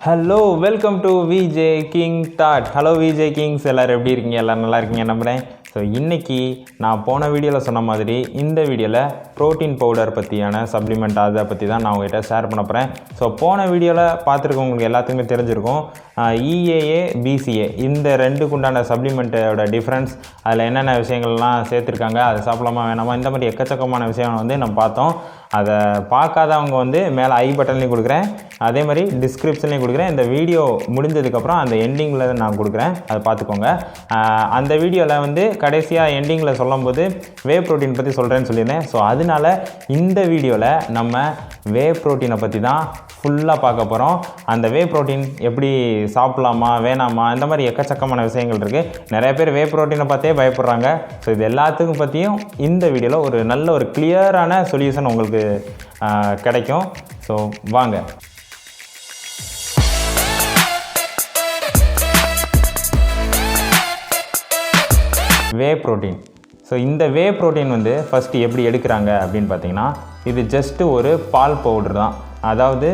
Hello welcome to VJ king thought. Hello VJ kings, எல்லோரும் எப்படி இருக்கீங்க? எல்லோரும் நல்லா இருக்கீங்க நம்புகிறேன். ஸோ இன்றைக்கி நான் போன வீடியோவில் சொன்ன மாதிரி இந்த வீடியோவில் ப்ரோட்டீன் பவுடர் பற்றியான சப்ளிமெண்ட் அதை பற்றி தான் நான் உங்கள்கிட்ட ஷேர் பண்ண போகிறேன். ஸோ போன வீடியோவில் பார்த்துருக்கவங்களுக்கு எல்லாத்துக்குமே தெரிஞ்சிருக்கும் இஏஏ பிசிஏ இந்த ரெண்டுக்குண்டான சப்ளிமெண்ட்டோட டிஃப்ரென்ஸ், அதில் என்னென்ன விஷயங்கள்லாம் சேர்த்துருக்காங்க, அது சாப்பிடலாமா வேணாமா, இந்த மாதிரி எக்கச்சக்கமான விஷயம் வந்து நம்ம பார்த்தோம். அதை பார்க்காதவங்க வந்து மேலே ஐ பட்டன்லேயும் கொடுக்குறேன், அதே மாதிரி டிஸ்கிரிப்ஷன்லேயும் கொடுக்குறேன். இந்த வீடியோ முடிஞ்சதுக்கப்புறம் அந்த எண்டிங்கில் நான் கொடுக்குறேன், அதை பார்த்துக்கோங்க. அந்த வீடியோவில் வந்து கடைசியாக எண்டிங்கில் சொல்லும்போது வே ப்ரோட்டீன் பற்றி சொல்கிறேன்னு சொல்லியிருந்தேன். ஸோ அதனால் இந்த வீடியோவில் நம்ம வே ப்ரோட்டீனை பற்றி தான் ஃபுல்லாக பார்க்க போகிறோம். அந்த வே ப்ரோட்டீன் எப்படி சாப்பிட்லாமா வேணாமா, இந்த மாதிரி எக்கச்சக்கமான விஷயங்கள் இருக்குது. நிறைய பேர் வே ப்ரோட்டீனை பார்த்தே பயப்படுறாங்க. ஸோ இது எல்லாத்துக்கும் பற்றியும் இந்த வீடியோவில் ஒரு நல்ல ஒரு கிளியரான சொல்யூஷன் உங்களுக்கு கிடைக்கும். ஸோ வாங்க. Whey protein. ஸோ இந்த வே ப்ரோட்டீன் வந்து ஃபஸ்ட்டு எப்படி எடுக்கிறாங்க அப்படின்னு பார்த்தீங்கன்னா, இது ஜஸ்ட்டு ஒரு பால் பவுடர் தான். அதாவது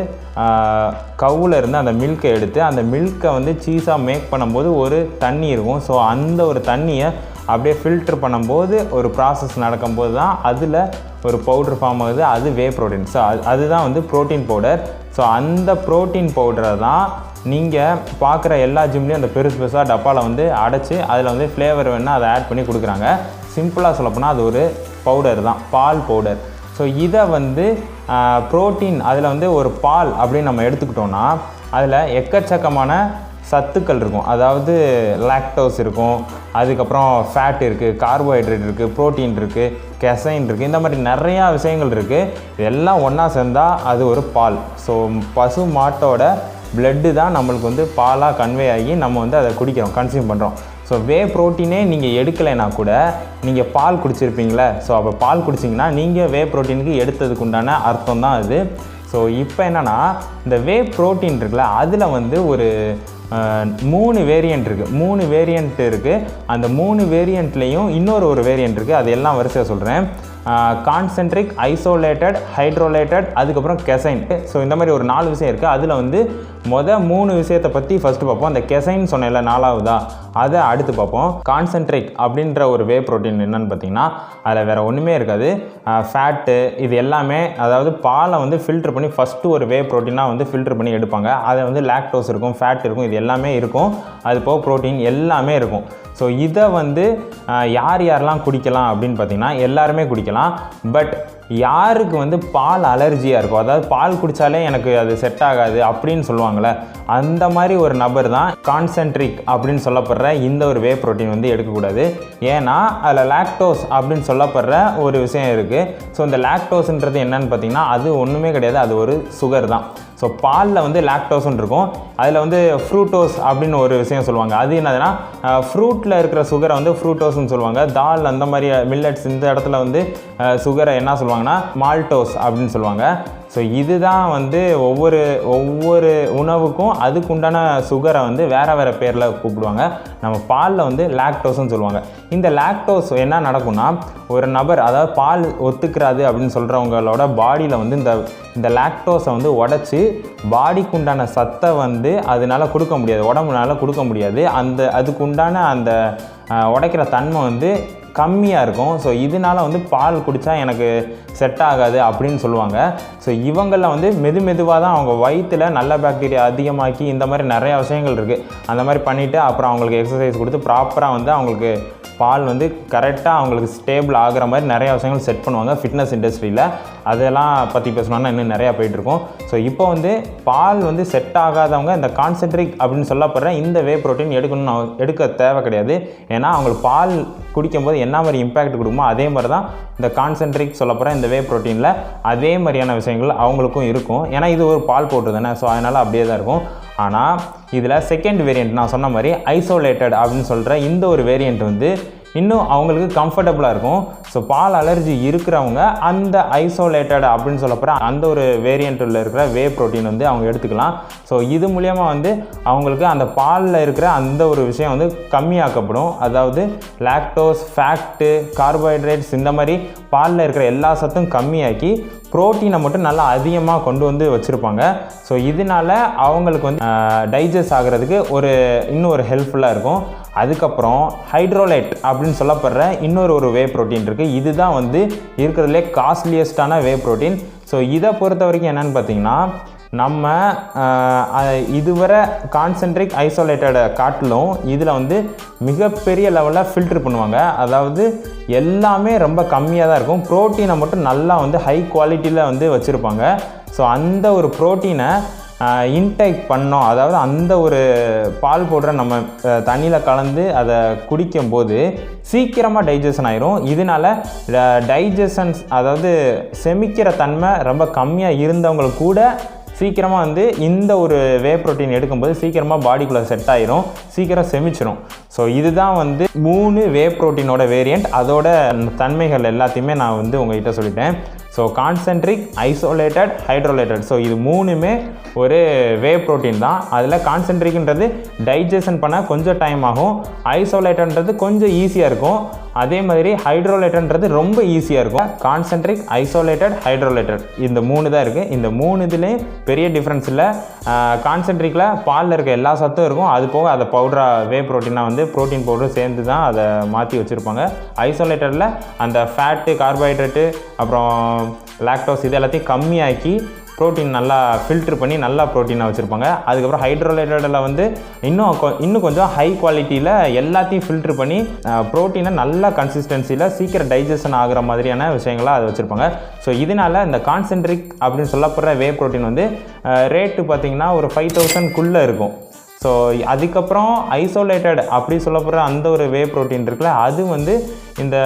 கவுவில் இருந்து அந்த மில்கை எடுத்து அந்த மில்கை வந்து சீஸாக மேக் பண்ணும்போது ஒரு தண்ணி இருக்கும். ஸோ அந்த ஒரு தண்ணியை அப்படியே ஃபில்ட்ரு பண்ணும்போது ஒரு ப்ராசஸ் நடக்கும்போது தான் அதில் ஒரு பவுட்ரு ஃபார்ம் ஆகுது, அது வே ப்ரோட்டீன். ஸோ அதுதான் வந்து ப்ரோட்டீன் பவுடர். ஸோ அந்த ப்ரோட்டீன் பவுடரை தான் நீங்கள் பார்க்குற எல்லா ஜிம்லேயும் அந்த பெருசாக டப்பாவில் வந்து அடைச்சி அதில் வந்து ஃப்ளேவர் வேணால் அதை ஆட் பண்ணி கொடுக்குறாங்க. சிம்பிளாக சொல்லப்போனால் அது ஒரு பவுடர் தான், பால் பவுடர். ஸோ இதை வந்து ப்ரோட்டீன் அதில் வந்து ஒரு பால் அப்படின்னு நம்ம எடுத்துக்கிட்டோன்னா அதில் எக்கச்சக்கமான சத்துக்கள் இருக்கும். அதாவது லாக்டோஸ் இருக்கும், அதுக்கப்புறம் ஃபேட் இருக்குது, கார்போஹைட்ரேட் இருக்குது, ப்ரோட்டீன் இருக்குது, கெசைன் இருக்குது, இந்த மாதிரி நிறையா விஷயங்கள் இருக்குது. இதெல்லாம் ஒன்றா சேர்ந்தால் அது ஒரு பால். ஸோ பசு மாட்டோட பிளட்டு தான் நம்மளுக்கு வந்து பாலாக கன்வே ஆகி நம்ம வந்து அதை குடிக்கிறோம், கன்சியூம் பண்ணுறோம். ஸோ வே ப்ரோட்டீனே நீங்கள் எடுக்கலைன்னா கூட நீங்கள் பால் குடிச்சிருப்பீங்களே. ஸோ அப்போ பால் குடிச்சிங்கன்னா நீங்கள் வே ப்ரோட்டீனுக்கு எடுத்ததுக்கு உண்டான அர்த்தம் தான் அது. ஸோ இப்போ என்னென்னா, இந்த வே ப்ரோட்டீன் இருக்குல்ல, அதில் வந்து ஒரு 3 வேரியண்ட் இருக்குது. 3 வேரியண்ட் இருக்குது. அந்த 3 வேரியண்ட்லேயும் இன்னொரு வேரியண்ட் இருக்குது. அது எல்லாம் வரிசையாக சொல்கிறேன். கான்சென்ட்ரிக், ஐசோலேட்டட், ஹைட்ரோலேட்டட், அதுக்கப்புறம் கெசைன். ஸோ இந்த மாதிரி ஒரு 4 விஷயம் இருக்குது. அதில் வந்து 3 விஷயத்தை பற்றி ஃபஸ்ட்டு பார்ப்போம். அந்த கெசைன் சொன்னேன்ல 4ஆவதா, அதை அடுத்து பார்ப்போம். கான்சென்ட்ரிக் அப்படின்ற ஒரு வே ப்ரோட்டீன் என்னென்னு பார்த்தீங்கன்னா, அதில் வேறு ஒன்றுமே இருக்காது. ஃபேட்டு இது எல்லாமே, அதாவது பாலை வந்து ஃபில்ட்ரு பண்ணி ஃபஸ்ட்டு ஒரு வே ப்ரோட்டீனாக வந்து ஃபில்ட்ரு பண்ணி எடுப்பாங்க. அதை வந்து லாக்டோஸ் இருக்கும், ஃபேட் இருக்கும், இது எல்லாமே இருக்கும். அது போக ப்ரோட்டீன் எல்லாமே இருக்கும். ஸோ இதை வந்து யாரெல்லாம் குடிக்கலாம் அப்படின்னு பார்த்தீங்கன்னா, எல்லாருமே குடிக்கலாம். பட் யாருக்கு வந்து பால் அலர்ஜியாக இருக்கும், அதாவது பால் குடித்தாலே எனக்கு அது செட் ஆகாது அப்படின்னு சொல்லுவாங்களே, அந்த மாதிரி ஒரு நபர் தான் கான்சென்ட்ரிக் அப்படின்னு சொல்லப்படுற இந்த ஒரு வே ப்ரோட்டீன் வந்து எடுக்கக்கூடாது. ஏன்னா அதில் லாக்டோஸ் அப்படின்னு சொல்லப்படுற ஒரு விஷயம் இருக்குது. ஸோ இந்த லாக்டோஸ்ன்றது என்னன்னு பார்த்தீங்கன்னா, அது ஒன்றுமே கிடையாது, அது ஒரு சுகர் தான். ஸோ பாலில் வந்து லாக்டோஸ்ன்னு இருக்கும். அதில் வந்து ஃப்ரூட்டோஸ் அப்படின்னு ஒரு விஷயம் சொல்லுவாங்க. அது என்னதுன்னா, ஃப்ரூட்டில் இருக்கிற சுகரை வந்து ஃப்ரூட்டோஸ்ன்னு சொல்லுவாங்க. தால் அந்த மாதிரி மில்லட்ஸ் இந்த இடத்துல வந்து சுகரை என்ன சொல்லுவாங்கன்னா மால்டோஸ் அப்படின்னு சொல்லுவாங்க. ஸோ இதுதான் வந்து ஒவ்வொரு உணவுக்கும் அதுக்குண்டான சுகரை வந்து வேறு பேரில் கூப்பிடுவாங்க. நம்ம பாலில் வந்து லாக்டோஸ்ன்னு சொல்லுவாங்க. இந்த லாக்டோஸ் என்ன நடக்கும்னா, ஒரு நபர், அதாவது பால் ஒத்துக்கிறாது அப்படின்னு சொல்கிறவங்களோட பாடியில் வந்து இந்த லாக்டோஸை வந்து உடச்சி பாடிக்குண்டான சத்தை வந்து அதனால் கொடுக்க முடியாது, உடம்புனால கொடுக்க முடியாது. அதுக்குண்டான அந்த உடைக்கிற தன்மை வந்து கம்மியாக இருக்கும். ஸோ இதனால் வந்து பால் குடித்தா எனக்கு செட் ஆகாது அப்படின்னு சொல்லுவாங்க. ஸோ இவங்களில் வந்து மெதுவாக தான் அவங்க வயிற்றில் நல்ல பாக்டீரியா அதிகமாக்கி இந்த மாதிரி நிறையா விஷயங்கள் இருக்குது. அந்த மாதிரி பண்ணிவிட்டு அப்புறம் அவங்களுக்கு எக்ஸசைஸ் கொடுத்து ப்ராப்பராக வந்து அவங்களுக்கு பால் வந்து கரெக்டாக அவங்களுக்கு ஸ்டேபிள் ஆகிற மாதிரி நிறையா விஷயங்கள் செட் பண்ணுவாங்க ஃபிட்னஸ் இண்டஸ்ட்ரியில். அதெல்லாம் பற்றி பேசணுன்னா இன்னும் நிறையா போயிட்டுருக்கோம். ஸோ இப்போ வந்து பால் வந்து செட் ஆகாதவங்க இந்த கான்சென்ட்ரிக் அப்படின்னு சொல்லப்படுற இந்த வே ப்ரோட்டீன் எடுக்க தேவை கிடையாது. ஏன்னா அவங்களுக்கு பால் குடிக்கும்போது என்ன மாதிரி இம்பேக்ட் கொடுக்குமோ அதே மாதிரி தான் இந்த கான்சென்ட்ரிக் சொல்லப்படுற இந்த வே ப்ரோட்டீனில் அதே மாதிரியான விஷயங்கள் அவங்களுக்கும் இருக்கும். ஏன்னா இது ஒரு பால் பவுடர் தானே, ஸோ அதனால் அப்படியே தான் இருக்கும். ஆனால் இதில் செகண்ட் வேரியண்ட் நான் சொன்ன மாதிரி ஐசோலேட்டட் அப்படின்னு சொல்கிற இந்த ஒரு வேரியண்ட் வந்து இன்னும் அவங்களுக்கு கம்ஃபர்டபுளாக இருக்கும். ஸோ பால் அலர்ஜி இருக்கிறவங்க அந்த ஐசோலேட்டட் அப்படின்னு சொல்லப்போகிற அந்த ஒரு வேரியண்ட்டில் இருக்கிற வே ப்ரோட்டீன் வந்து அவங்க எடுத்துக்கலாம். ஸோ இது மூலியமாக வந்து அவங்களுக்கு அந்த பாலில் இருக்கிற அந்த ஒரு விஷயம் வந்து கம்மியாக்கப்படும். அதாவது லாக்டோஸ், ஃபேக்ட்டு, கார்போஹைட்ரேட்ஸ் இந்த மாதிரி பாலில் இருக்கிற எல்லா சத்தும் கம்மியாக்கி ப்ரோட்டீனை மட்டும் நல்லா அதிகமாக கொண்டு வந்து வச்சுருப்பாங்க. ஸோ இதனால அவங்களுக்கு வந்து டைஜஸ்ட் ஆகிறதுக்கு இன்னும் ஒரு ஹெல்ப்ஃபுல்லாக இருக்கும். அதுக்கப்புறம் ஹைட்ரோலைட் அப்படின்னு சொல்லப்படுற இன்னொரு வே ப்ரோட்டீன் இருக்குது. இதுதான் வந்து இருக்கிறதுலே காஸ்ட்லியஸ்டான வே ப்ரோட்டீன். ஸோ இதை பொறுத்த வரைக்கும் என்னென்னு பார்த்தீங்கன்னா, நம்ம இதுவரை கான்சென்ட்ரிக் ஐசோலேட்டடை காட்டிலும் இதில் வந்து மிகப்பெரிய லெவலில் ஃபில்ட்ரு பண்ணுவாங்க. அதாவது எல்லாமே ரொம்ப கம்மியாக தான் இருக்கும். ப்ரோட்டீனை மட்டும் நல்லா வந்து ஹை குவாலிட்டியில் வந்து வச்சுருப்பாங்க. ஸோ அந்த ஒரு ப்ரோட்டீனை இன்டேக் பண்ணோம், அதாவது அந்த ஒரு பால் பவுடரை நம்ம தண்ணியில் கலந்து அதை குடிக்கும்போது சீக்கிரமாக டைஜஷன் ஆயிரும். இதனால் டைஜஷன்ஸ், அதாவது செமிக்கிற தன்மை ரொம்ப கம்மியாக இருந்தவங்களுக்கு கூட சீக்கிரமாக வந்து இந்த ஒரு வே ப்ரோட்டீன் எடுக்கும்போது சீக்கிரமாக பாடிக்குள்ளே செட் ஆயிரும், சீக்கிரம் செமிச்சிரும். ஸோ இதுதான் வந்து 3 வே ப்ரோட்டீனோட வேரியண்ட். அதோட தன்மைகள் எல்லாத்தையுமே நான் வந்து உங்கள்கிட்ட சொல்லிட்டேன். ஸோ கான்சென்ட்ரிக், ஐசோலேட்டட், ஹைட்ரோலேட்டட், ஸோ இது 3மே ஒரு வே ப்ரோட்டீன் தான். அதில் கான்சென்ட்ரிக்ன்றது டைஜஷன் பண்ண கொஞ்சம் டைம் ஆகும், ஐசோலேட்டன்றது கொஞ்சம் ஈஸியாக இருக்கும், அதே மாதிரி ஹைட்ரோலேட்டன்றது ரொம்ப ஈஸியாக இருக்கும். கான்சென்ட்ரிக், ஐசோலேட்டட், ஹைட்ரோலேட்டட் இந்த 3 தான் இருக்குது. இந்த 3 இதுலேயும் பெரிய டிஃப்ரென்ஸ் இல்லை. கான்சென்ட்ரிக்கில் பாலில் இருக்க எல்லா சத்தும் இருக்கும், அது போக அதை பவுடராக வே ப்ரோட்டீனாக வந்து ப்ரோட்டீன் பவுடர் சேர்ந்து தான் அதை மாற்றி வச்சுருப்பாங்க. ஐசோலேட்டடில் அந்த ஃபேட்டு, கார்போஹைட்ரேட்டு, அப்புறம் லாக்டோஸ் இது எல்லாத்தையும் கம்மியாக்கி ப்ரோட்டீன் நல்லா ஃபில்ட்ரு பண்ணி நல்லா ப்ரோட்டீனாக வச்சுருப்பாங்க. அதுக்கப்புறம் ஹைட்ரோலேட்டடில் வந்து இன்னும் கொஞ்சம் ஹை குவாலிட்டியில் எல்லாத்தையும் ஃபில்ட்ரு பண்ணி ப்ரோட்டீனை நல்ல கன்சிஸ்டன்சியில் சீக்கிரம் டைஜஷன் ஆகிற மாதிரியான விஷயங்களாக அதை வச்சுருப்பாங்க. ஸோ இதனால் இந்த கான்சென்ட்ரிக் அப்படின்னு சொல்லப்படுற வே ப்ரோட்டீன் வந்து ரேட்டு பார்த்திங்கன்னா ஒரு 5000க்குள்ளே இருக்கும். ஸோ அதுக்கப்புறம் ஐசோலேட்டட் அப்படி சொல்லப்படுற அந்த ஒரு வே ப்ரோட்டீன் இருக்குல்ல, அது வந்து இந்த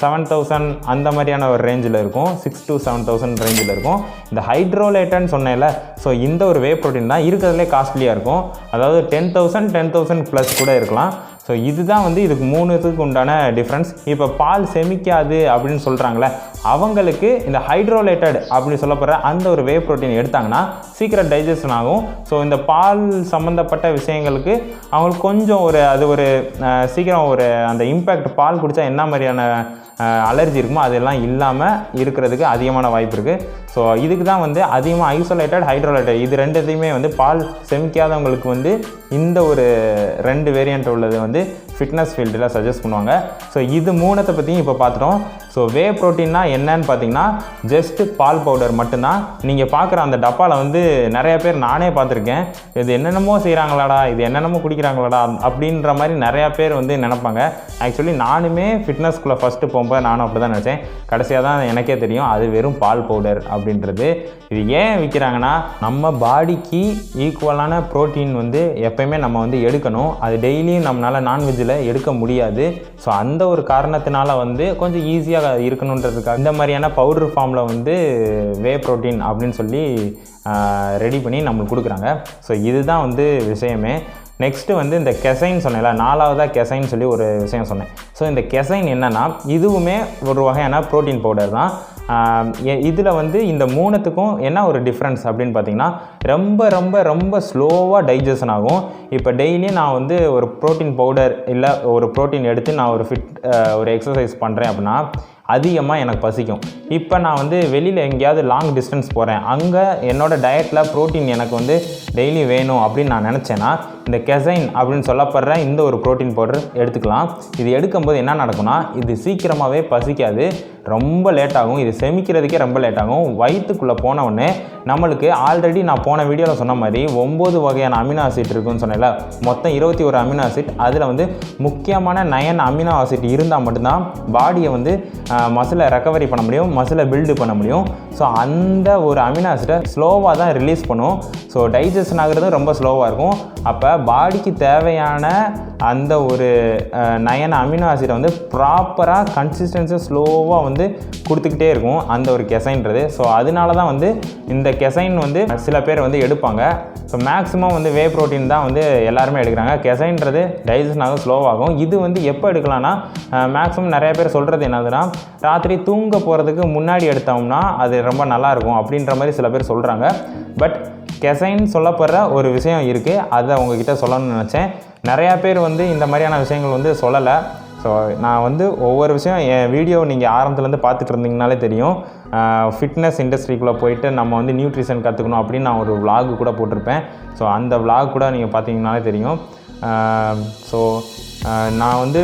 7000 அந்த மாதிரியான ஒரு ரேஞ்சில் இருக்கும், 6 to 7000 ரேஞ்சில் இருக்கும். இந்த ஹைட்ரோலேட்டட்னு சொன்னேன்ல, ஸோ இந்த ஒரு வே ப்ரோட்டீன் தான் இருக்கிறதுலே காஸ்ட்லியாக இருக்கும். அதாவது 10,000 ப்ளஸ் கூட இருக்கலாம். ஸோ இதுதான் வந்து இதுக்கு 3த்துக்கு உண்டான டிஃப்ரென்ஸ். இப்போ பால் செமிக்காது அப்படின்னு சொல்கிறாங்களே, அவங்களுக்கு இந்த ஹைட்ரோலேட்டட் அப்படின்னு சொல்லப்படுற அந்த ஒரு வே ப்ரோட்டீன் எடுத்தாங்கன்னா சீக்கிரம் டைஜஷன் ஆகும். ஸோ இந்த பால் சம்மந்தப்பட்ட விஷயங்களுக்கு அவங்களுக்கு கொஞ்சம் சீக்கிரம் அந்த இம்பேக்ட், பால் குடித்தா என்ன மாதிரியான அலர்ஜி இருக்குமோ அதெல்லாம் இல்லாமல் இருக்கிறதுக்கு அதிகமான வாய்ப்பு இருக்குது. ஸோ இதுக்கு தான் வந்து அதிகமாக ஐசோலேட்டட், ஹைட்ரோலேட்டட் இது ரெண்டுத்தையுமே வந்து பால் செமிக்காதவங்களுக்கு வந்து இந்த ஒரு 2 வேரியண்ட் உள்ளது வந்து ஃபிட்னஸ் ஃபீல்டில் சஜஸ்ட் பண்ணுவாங்க. ஸோ இது 3த்தை பற்றியும் இப்போ பார்த்துட்டோம். ஸோ வே ப்ரோட்டீன்னா என்னன்னு பார்த்தீங்கன்னா ஜஸ்ட்டு பால் பவுடர் மட்டும்தான். நீங்கள் பார்க்குற அந்த டப்பாவில் வந்து நிறைய பேர், நானே பார்த்துருக்கேன், இது என்னென்னமோ செய்கிறாங்களாடா, இது என்னென்னமோ குடிக்கிறாங்களாடா அப்படின்ற மாதிரி நிறையா பேர் வந்து நினைப்பாங்க. ஆக்சுவலி நானுமே ஃபிட்னஸ்குள்ளே ஃபஸ்ட்டு போகும்போது நானும் அப்படி தான் நினச்சேன். கடைசியாக தான் எனக்கே தெரியும் அது வெறும் பால் பவுடர் அப்படின்றது. இது ஏன் விற்கிறாங்கன்னா, நம்ம பாடிக்கு ஈக்குவலான ப்ரோட்டீன் வந்து எப்போயுமே நம்ம வந்து எடுக்கணும். அது டெய்லியும் நம்மளால் நான்வெஜ்ஜில் எடுக்க முடியாது. ஸோ அந்த ஒரு காரணத்தினால வந்து கொஞ்சம் ஈஸியாக இருக்கணுன்றதுக்காக இந்த மாதிரியான பவுடர் ஃபார்மில் வந்து வே ப்ரோட்டீன் அப்படின்னு சொல்லி ரெடி பண்ணி நம்மளுக்கு கொடுக்குறாங்க. ஸோ இதுதான் வந்து விஷயமே. நெக்ஸ்ட்டு வந்து இந்த கெசைன் சொன்னேன்ல, 4வதாக கெசைன் சொல்லி ஒரு விஷயம் சொன்னேன். ஸோ இந்த கெசைன் என்னென்னா, இதுவுமே ஒரு வகையான ப்ரோட்டீன் பவுடர் தான். இதில் வந்து இந்த 3த்துக்கும் என்ன ஒரு டிஃப்ரென்ஸ் அப்படின்னு பார்த்தீங்கன்னா, ரொம்ப ரொம்ப ரொம்ப ஸ்லோவாக டைஜஷன் ஆகும். இப்போ டெய்லியும் நான் வந்து ஒரு ப்ரோட்டீன் பவுடர் இல்லை ஒரு ப்ரோட்டீன் எடுத்து நான் ஒரு எக்ஸசைஸ் பண்ணுறேன் அப்படின்னா அதிகமாக எனக்கு பசிக்கும். இப்போ நான் வந்து வெளியில் எங்கேயாவது லாங் டிஸ்டன்ஸ் போகிறேன், அங்கே என்னோடய டயட்டில் ப்ரோட்டீன் எனக்கு வந்து டெய்லி வேணும் அப்படின்னு நான் நினச்சேன்னா இந்த கெசைன் அப்படின்னு சொல்லப்படுற இந்த ஒரு ப்ரோட்டீன் பவுடர் எடுத்துக்கலாம். இது எடுக்கும்போது என்ன நடக்கும்னா, இது சீக்கிரமாகவே பசிக்காது, ரொம்ப லேட் ஆகும். இது செமிக்கிறதுக்கே ரொம்ப லேட் ஆகும். வயிற்றுக்குள்ளே போனவுடனே நம்மளுக்கு ஆல்ரெடி நான் போன வீடியோவில் சொன்ன மாதிரி 9 வகையான அமினோ ஆசிட் இருக்குன்னு சொன்னேன்ல, மொத்தம் 21 அமினோ ஆசிட். அதில் வந்து முக்கியமான 9 அமினோ ஆசிட் இருந்தால் மட்டும்தான் பாடியை வந்து மசிலை ரெக்கவரி பண்ண முடியும், மசிலை பில்டு பண்ண முடியும். ஸோ அந்த ஒரு அமினோ ஆசிட்டை ஸ்லோவாக தான் ரிலீஸ் பண்ணும். ஸோ டைஜஷன் ஆகிறது ரொம்ப ஸ்லோவாக இருக்கும். அப்போ பாடிக்கு தேவையான அந்த ஒரு 9 அமினோ ஆசிடை வந்து ப்ராப்பராக கன்சிஸ்டன்ஸாக ஸ்லோவாக வந்து கொடுத்துக்கிட்டே இருக்கும் அந்த ஒரு கெசைன்றது. ஸோ அதனால தான் வந்து இந்த கெசைன் வந்து சில பேர் வந்து எடுப்பாங்க. ஸோ மேக்ஸிமம் வந்து வே ப்ரோட்டீன் தான் வந்து எல்லாருமே எடுக்கிறாங்க. கெசைன்றது டைஜஷன் ஆகும், ஸ்லோவாகும். இது வந்து எப்போ எடுக்கலாம்னா மேக்ஸிமம் நிறைய பேர் சொல்கிறது என்னதுன்னா ராத்திரி தூங்க போகிறதுக்கு முன்னாடி எடுத்தோம்னா அது ரொம்ப நல்லாயிருக்கும் அப்படின்ற மாதிரி சில பேர் சொல்கிறாங்க. பட் கெசைன் சொல்லப்படுற ஒரு விஷயம் இருக்குது, அதை உங்ககிட்ட சொல்லணும்னு நினச்சேன். நிறையா பேர் வந்து இந்த மாதிரியான விஷயங்கள் வந்து சொல்லலை. ஸோ நான் வந்து ஒவ்வொரு விஷயம் என் வீடியோ நீங்கள் ஆரம்பத்துலேருந்து பார்த்துட்டு இருந்தீங்கனாலே தெரியும். ஃபிட்னஸ் இண்டஸ்ட்ரிக்குள்ளே போயிட்டு நம்ம வந்து நியூட்ரிஷன் கற்றுக்கணும் அப்படின்னு நான் ஒரு விலாக் கூட போட்டிருப்பேன். ஸோ அந்த விலாக் கூட நீங்கள் பார்த்தீங்கனாலே தெரியும். ஸோ நான் வந்து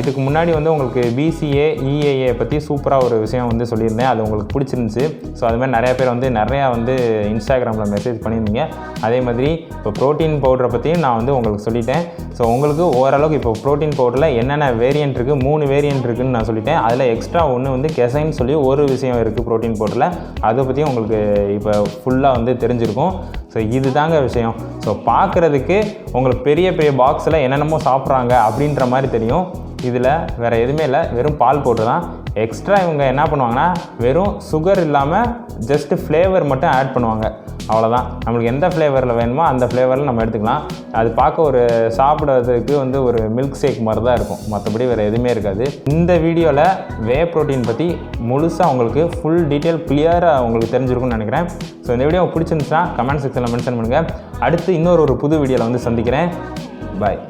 இதுக்கு முன்னாடி வந்து உங்களுக்கு பிசிஏ இஏஏ பற்றி சூப்பராக ஒரு விஷயம் வந்து சொல்லியிருந்தேன். அது உங்களுக்கு பிடிச்சிருந்துச்சு. ஸோ அது மாதிரி நிறையா பேர் வந்து நிறையா வந்து இன்ஸ்டாகிராமில் மெசேஜ் பண்ணியிருந்தீங்க. அதே மாதிரி இப்போ ப்ரோட்டீன் பவுடரை பற்றியும் நான் வந்து உங்களுக்கு சொல்லிட்டேன். ஸோ உங்களுக்கு ஓரளவுக்கு இப்போ ப்ரோட்டீன் பவுடரில் என்னென்ன வேரியன்ட் இருக்குது, 3 வேரியன்ட் இருக்குதுன்னு நான் சொல்லிட்டேன். அதில் எக்ஸ்ட்ரா ஒன்று வந்து கெசைன் சொல்லி ஒரு விஷயம் இருக்குது ப்ரோட்டீன் பவுடரில். அதை பற்றியும் உங்களுக்கு இப்போ ஃபுல்லாக வந்து தெரிஞ்சிருக்கும். ஸோ இது தாங்க விஷயம். ஸோ பார்க்குறதுக்கு உங்களுக்கு பெரிய பெரிய பாக்ஸில் என்னென்னமோ சாப்பிட்றாங்க அப்படின்ற மாதிரி தெரியும். இதில் வேறு எதுவுமே இல்லை, வெறும் பால் பவுடர் தான். எக்ஸ்ட்ரா இவங்க என்ன பண்ணுவாங்கன்னா வெறும் சுகர் இல்லாமல் ஜஸ்ட்டு ஃப்ளேவர் மட்டும் ஆட் பண்ணுவாங்க, அவ்வளோதான். நம்மளுக்கு எந்த ஃப்ளேவரில் வேணுமோ அந்த ஃப்ளேவரில் நம்ம எடுத்துக்கலாம். அது பார்க்க ஒரு சாப்பிட்றதுக்கு வந்து ஒரு மில்க் ஷேக் மாதிரி தான் இருக்கும், மற்றபடி வேறு எதுவுமே இருக்காது. இந்த வீடியோவில் வே ப்ரோட்டீன் பற்றி முழுசாக உங்களுக்கு ஃபுல் டீட்டெயில் கிளியராக உங்களுக்கு தெரிஞ்சிருக்கும்னு நினைக்கிறேன். ஸோ இந்த வீடியோ பிடிச்சிருந்துச்சுன்னா கமெண்ட் செக்ஷனில் மென்ஷன் பண்ணுங்கள். அடுத்து இன்னொரு புது வீடியோவில் வந்து சந்திக்கிறேன். பாய்.